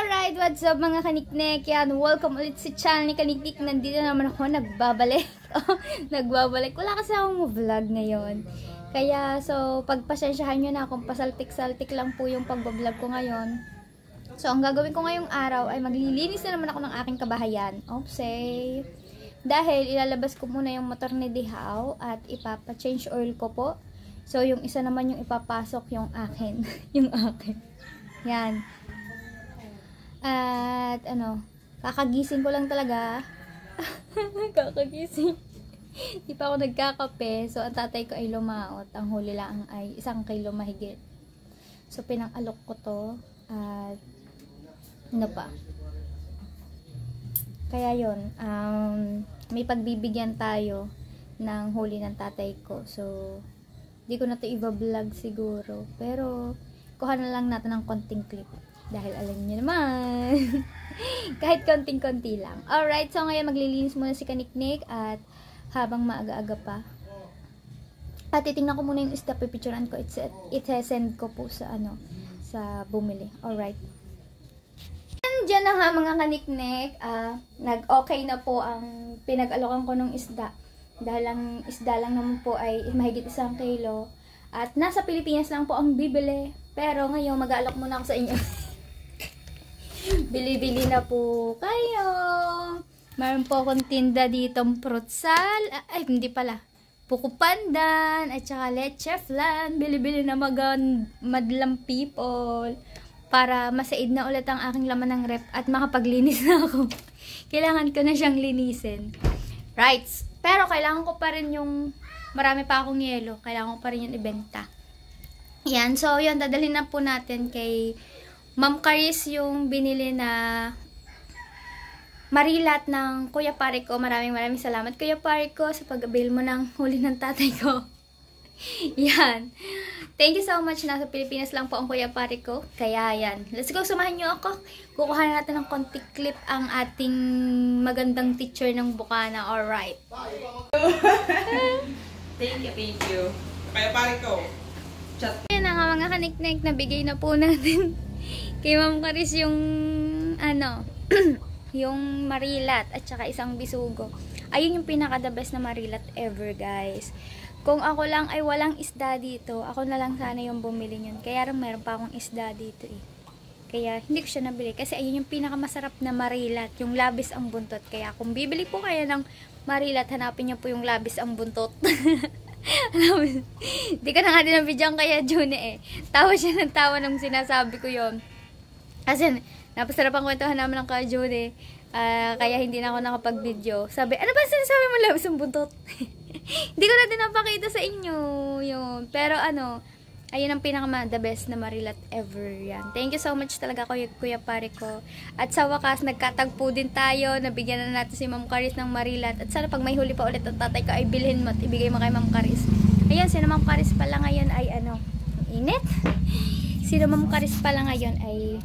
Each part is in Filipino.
Alright, what's up mga kaniknek? Yan, welcome ulit sa channel ni Kaniknik. Nandito naman ako, nagbabalik. Nagbabalik. Wala kasi akong vlog ngayon. Kaya, so, pagpasensyahan nyo na kung pasaltik-saltik lang po yung pagbablog ko ngayon. So, ang gagawin ko ngayong araw ay maglilinis na naman ako ng aking kabahayan. Oopsie. Dahil ilalabas ko muna yung motor ni Dihaw at ipapa-change oil ko po. So, yung isa naman yung ipapasok yung akin. Yung akin. Yan. At kakagising ko lang talaga. Kakagising. Di pa ako nagkakape. So, ang tatay ko ay lumaot. Ang huli lang ay 1 kilo mahigit. So, pinang-alok ko to. At, ano pa. Kaya yun, may pagbibigyan tayo ng huli ng tatay ko. So, di ko na to i-vlog siguro. Pero, kuha na lang natin ng konting clip. Dahil alam niyo naman. Kahit konting-konti lang. Alright, so ngayon maglilinis muna si Kaniknik. At habang maaga-aga pa. At titingnan ko muna yung isda. Pipicturean ko. It-send ko po sa sa bumili. Alright. Diyan na nga mga Kaniknik. Nag-okay na po ang pinag-alokan ko ng isda. Dahil ang isda lang naman po ay mahigit 1 kilo. At nasa Pilipinas lang po ang bibili. Pero ngayon mag-aalok muna ako sa inyo. Bili-bili na po kayo. Meron po akong tinda ditong prutsal. Ay, hindi pala. Puko pandan. At saka leche flan. Bili-bili na madlang people. Para masaid na ulit ang aking laman ng rep. At makapaglinis na ako. Kailangan ko na siyang linisin. Right. Pero kailangan ko pa rin yung marami pa akong yelo. Kailangan ko pa rin yung ibenta. Yan. So, yun. Dadalhin na po natin kay Ma'am Caris yung binili na marilat ng Kuya Pare ko. Maraming salamat Kuya Pare ko sa pag-avail mo ng huli ng tatay ko. Yan. Thank you so much. Nasa Pilipinas lang po ang Kuya Pare ko. Kaya yan. Let's go. Sumahan nyo ako. Kukuha na natin ng konti clip ang ating magandang teacher ng Bukana. Alright. Thank you. Kuya Pare ko. Yan na nga mga Kaniknik. Nabigay na po natin kay Ma'am Caris yung yung marilat at saka isang bisugo. Ayun yung pinaka the best na marilat ever, guys. Kung ako lang ay walang isda dito, ako na lang sana yung bumili niyan. Kaya meron pa akong isda dito eh. Kaya hindi ko siya nabili kasi ayun yung pinaka masarap na marilat, yung labis ang buntot. Kaya kung bibili po kayo ng marilat, hanapin niyo po yung labis ang buntot. Di ka na nga din ang video kaya June eh. Tawa siya ng tawa nung sinasabi ko yon. Kasi napasarap ang kwentuhan namin ng kaya June kaya hindi na ako nakapag-video. Sabi, ano ba sinasabi mo labis ang buntot? Hindi ko na din napakita sa inyo yun. Pero ayun ang the best na marilat ever yan. Thank you so much talaga Kuya Pare ko. At sa wakas, nagkatagpo din tayo. Nabigyan na natin si Ma'am Caris ng marilat. At sana pag may huli pa ulit ang tatay ko ay bilhin mo at ibigay mo kay Ma'am Caris. Ayun, si Ma'am Caris pala ngayon ay init. Si Ma'am Caris pala ngayon ay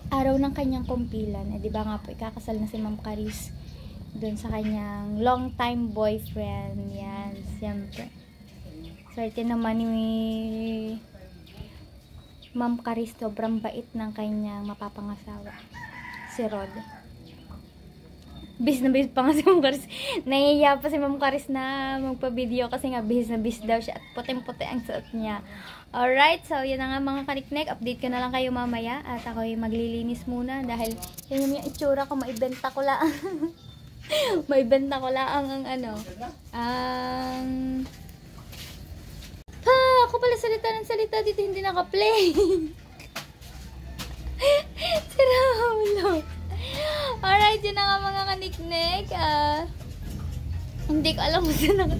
araw ng kanyang kumpilan. Eh, diba nga po, ikakasal na si Ma'am Caris doon sa kanyang long time boyfriend. Yan, siyempre. Swerte naman ni Ma'am Caris, sobrang bait ng kanyang mapapangasawa, si Rod. Bis na bis pa nga si Ma'am Caris. Nahihiya pa si Ma'am Caris na magpa-video kasi nga bis na bis daw siya at puting-puti ang suot niya. Alright, so yun na nga mga Kaniknek. Update ko na lang kayo mamaya at ako ay maglilinis muna dahil yun yung itsura ko, maibenta ko lang. Maibenta ko lang ako pala salita ng salita dito, hindi naka-play. Sira ulo. Alright, yun na nga mga Kaniknek. Hindi ko alam kung saan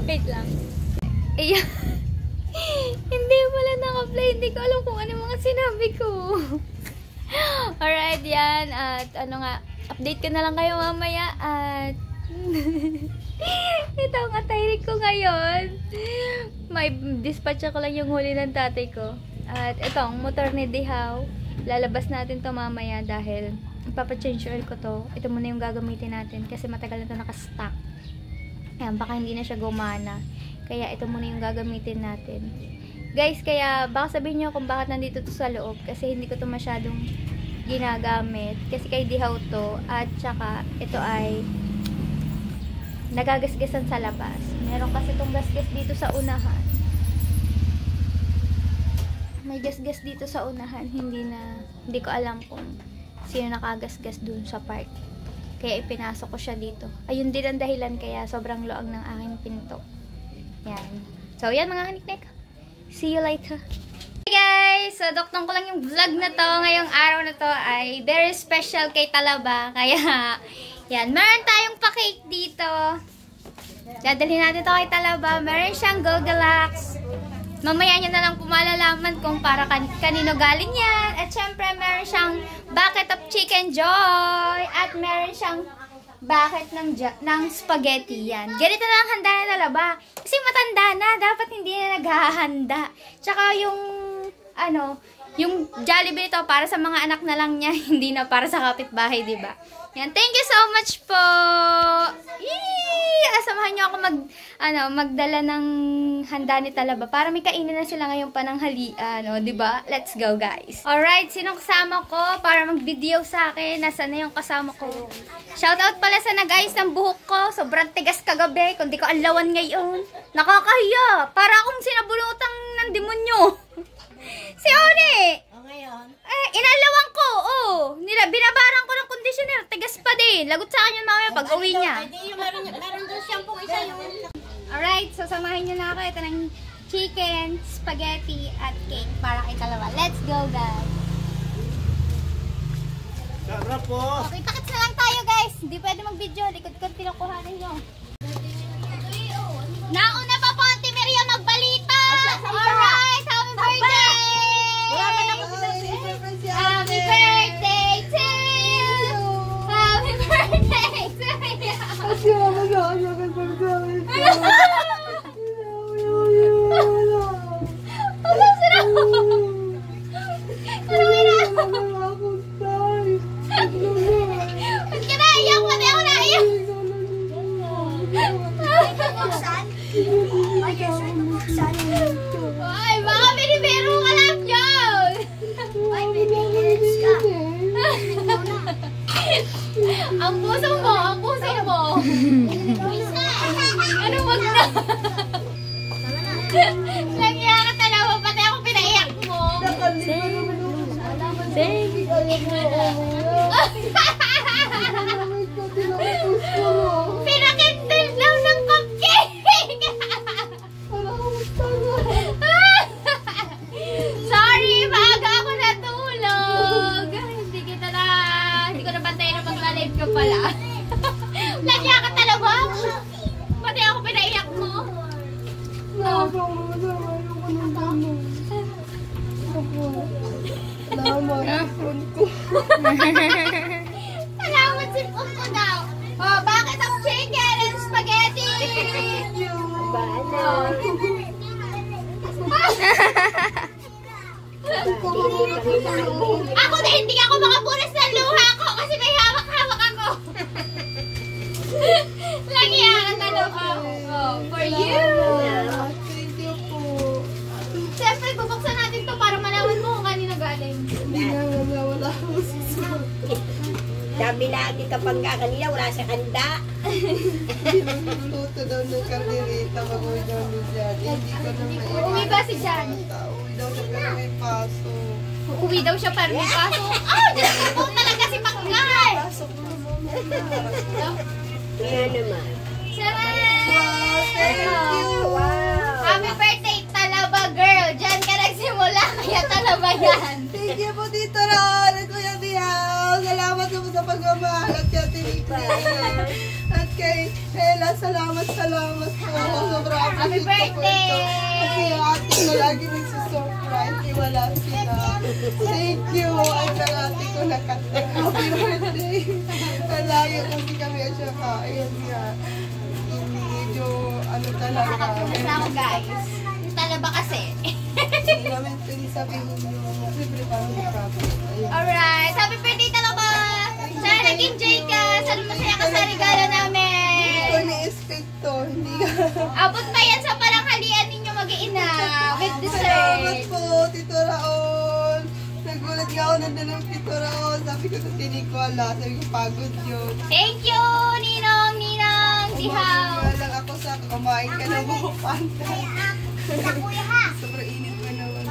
wait lang. Ayan. Hindi pala naka-play. Hindi ko alam kung ano yung mga sinabi ko. Alright, yan. At update ko na lang kayo mamaya. At ito ang atayrik ko ngayon. May dispatch ako lang yung huli ng tatay ko. At ito ang motor ni Dihaw. Lalabas natin to mamaya dahil ipapa-change oil ko to. Ito muna yung gagamitin natin kasi matagal na to nakastock. Ayan, baka hindi na siya gumana. Kaya ito muna yung gagamitin natin. Guys, kaya baka sabihin nyo kung bakit nandito to sa loob. Kasi hindi ko to masyadong ginagamit. Kasi kay dihaw to. At saka, ito ay nagagasgasan sa labas. Meron kasi itong gasgas dito sa unahan. May gasgas dito sa unahan. Hindi ko alam kung sino nakagasgas dun sa part. Kaya ipinasok ko siya dito. Ayun din ang dahilan kaya sobrang luag ng aking pinto. Yan. So, yan mga kaniknek. See you later. Hey guys! So, duktong ko lang yung vlog na to. Ngayong araw na to ay very special kay Talaba. Kaya, yan. Meron tayong pa-cake dito. Dadalhin natin to kay Talaba. Meron siyang Gogalax. Mamaya nyo na lang pumalalaman kung para kanino galing yan. At syempre, meron siyang bucket of chicken joy. At meron siyang bucket ng spaghetti yan. Ganito na lang handa na Talaba. Kasi matanda na. Dapat hindi na naghahanda. Tsaka yung, yung Jollibee ito para sa mga anak na lang niya. Hindi na para sa kapitbahay, diba? Yan. Thank you so much po. Samahan niyo ako magdala ng handa ni Talaba para may kainin na sila ngayong pananghalian, diba? Let's go, guys. Alright, sinong kasama ko para mag-video sa akin? Nasaan na yung kasama ko? Shoutout pala sa nag-ayos ng buhok ko. Sobrang tigas kagabi. Kung di ko anlawan ngayon. Nakakahiya. Para akong sinabulutang ng demonyo. Si One! Ngayon? Inalawan ko. Binabaran ko ng conditioner. Tigas pa din. Lagot sa akin yun mamaya pag uwi niya. Meron doon shampoo isa yun. Alright, so samahin nyo na ako. Ito ng chicken, spaghetti, at cake para kay Talaba. Let's go, guys. Sarap po. Okay, takits na lang tayo, guys. Hindi pwede mag-video. Likod-likod pinukuhanan nyo. Nauna pa po, Auntie Maria magbalita. Alright, happy birthday! Happy birthday to you! Happy birthday to you! Ano sila? Ba't ka naiyak? Pati ako naiyak! Ay, baka binibiro ka lang dyan! Ang puso mo! Ang puso mo! Ano wag na? Nagya ka Talaba, pati ako pinaiyak mo! Pinakindil lang ng cupcake! Sorry, maaga ako natulog. Hindi ko nabantayan na magla-live ka pala. Nagya ka Talaba? Pati ako pinaiyak mo. Salamat si Pumpo daw. Bucket of chicken and spaghetti. Ako na hindi ako makapunas ng luha ko kasi may hawak-hawak ako. Lagi ang Talaba. For you. Thank you po. Siyempre, bubuksan natin to para malaman mo kung kanino galing. Hindi nga wala ako susunod. Sabi lagi kapag kanina wala sa kanda. Luto daw ng kandirita mag-uwi daw ni Jan. Hindi ko na maiwan. Uuwi ba si Jan? Uwi daw siya pero may paso. Uuwi daw siya para may pasok. Diyos ko po talaga si Pakay! Pasok mo naman. Kaya naman. Salamat! Thank you. Wow. Happy birthday, Talaba girl! Diyan ka nagsimula, kaya Talaba yan. Thank you po Tito Ron at Kuya Diao. Salamat po sa pagmamahal at kaya tinikman. At kay Ella, salamat po. Sobrang Happy appreciate ko po birthday! ito. Kasi yung ate ko lagi nagsusurprise. Wala sila. Thank you. At ang ate ko nakanta. Happy birthday. Malayo kasi kami at saka. Ayun nga. Medyo talaga. Nakapagpunta ako guys. Yung Talaba kasi. Hindi namin sabihin nyo. Siyempre parang profit. Ayun. Alright, happy birthday Talaba! Sana nag-enjoy ka! Sana masaya ka sa regalo namin! Hindi ko ni-expect to. Hindi ka. Abot pa yan sa palanghalian ninyo, hatiin na with Salamat dessert. po, Tito Raon. Nagulat nga ako nandun ng Tito Raon. Sabi ko sa tinikola. Sabi ko, pagod yun. Thank you, Ninong, Tihaw. Umaga lang ako sa kumain ka ng buong panta. Sobrang init mo naman.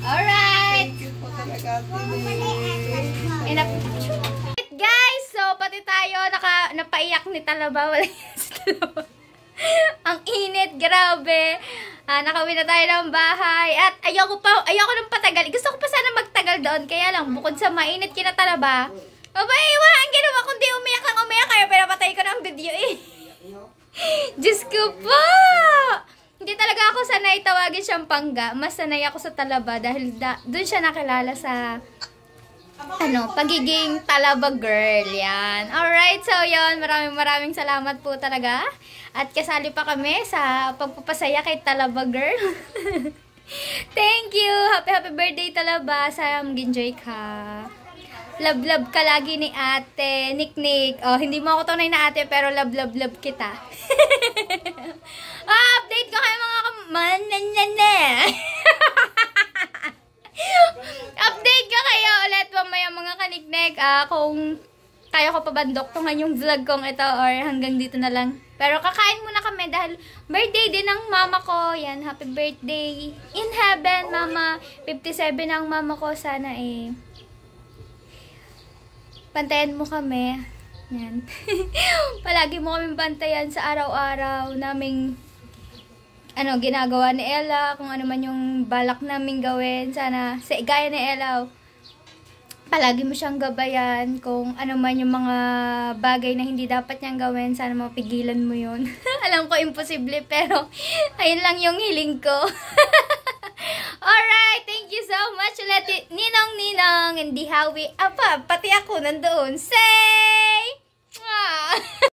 Alright. Thank you po talaga, Ate. Enough. Guys, so pati tayo napaiyak ni Talaba. Wala yan si Talaba. Ang init, grabe. Nakauwi na tayo ng bahay. At ayoko nang patagal. Gusto ko pa sana magtagal doon. Kaya lang, bukod sa mainit kina Talaba, abay, ang ginawa kundi umiyak ang umiyak. Kaya pinapatay ko ng video eh. Diyos ko po! Hindi talaga ako sanay tawagin siyang Pangga. Mas sanay ako sa Talaba dahil doon siya nakilala sa pagiging Talaba girl. Yan. Alright, so yun. Maraming salamat po talaga. At kasali pa kami sa pagpapasaya kay Talaba girl. Thank you! Happy birthday, Talaba. Sana mag-enjoy ka. Love ka lagi ni ate. Nick. Oh, hindi mo ako tunay na ate, pero love kita. Update ko kayo mga Update ko kayo ulit mamaya mga kaniknek. Kung kaya ko pa bandoktungan yung vlog kong ito or hanggang dito na lang. Pero kakain muna kami dahil birthday din ng mama ko. Yan, happy birthday in heaven, mama. 57 ang mama ko. Sana pantayan mo kami. Yan. Palagi mo kami bantayan sa araw-araw naming ginagawa ni Ella, kung ano man yung balak naming gawin. Sana, gaya ni Ella, palagi mo siyang gabayan kung ano man yung mga bagay na hindi dapat niyang gawin. Sana mapigilan mo yun. Alam ko, imposible, pero ayun lang yung hiling ko. Alright, thank you so much ulit, Ninong, and di Hawi. Pati ako nandoon. Say!